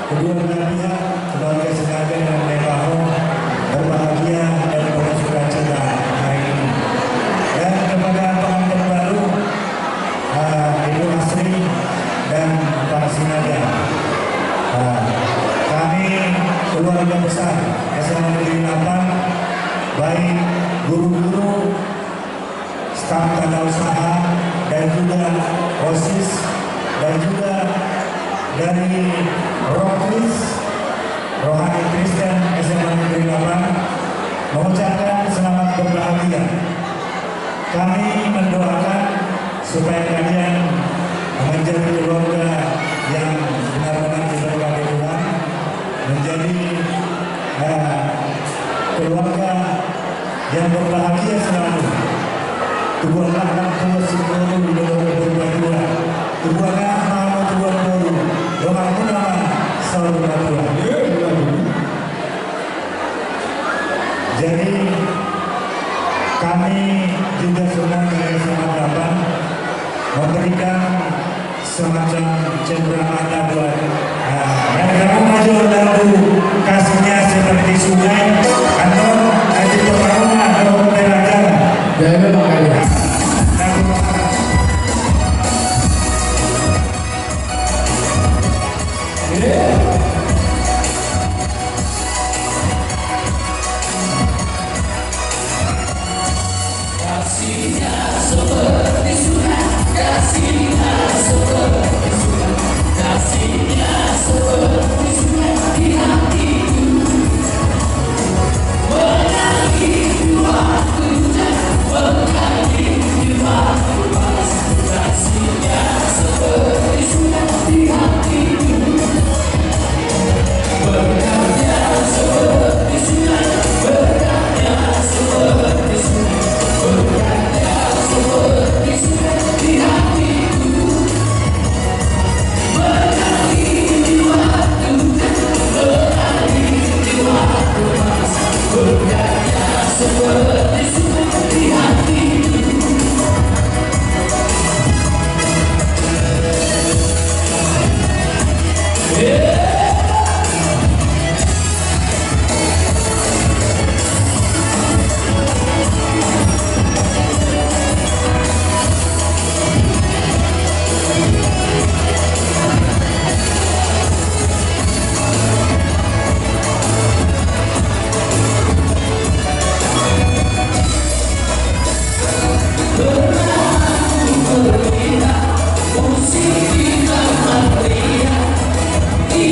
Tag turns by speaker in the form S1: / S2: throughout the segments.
S1: kedua belah pihak, keluarga sekalian dan Nebaho berbahagia dan bersuka cita hari ini. Dan kepada pengantin baru, Ibu Asri dan Pak Sinaga, kami keluarga besar SMA Negeri 8, baik guru-guru, staf tata usaha, dan juga OSIS, dan juga dari Rokris, Rohani Kristen SMA Negeri 8, mengucapkan selamat berbahagia. Kami mendoakan supaya kalian menjadi keluarga yang benar-benar diberkati Tuhan, menjadi keluarga yang berbahagia selalu. Tubuhlah anak tua sebelum berdua, tubuhlah mau tua baru, doa pun nama selalu berdua. Jadi kami juga senang dari SMA 8 memberikan semacam cendera mata buat mereka maju lagu kasihnya seperti sungai atau aji pertarungan atau pelajaran. Jangan makanya.
S2: Kasihnya seperti sungai, kasihnya seperti sungai, kasihnya seperti sungai di hatiku, mengalir waktu hujan, mengalir waktu panas. Kasihnya seperti sungai di hatiku, berkatnya seperti sungai, berkatnya seperti sungai. Berkatnya seperti sungai di hatiku, mengalir di waktu mengalir di waktu panas. Berkatnya seperti sungai di hatiku. Musik kita meriah di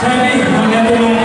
S3: Jadi, melihat dulu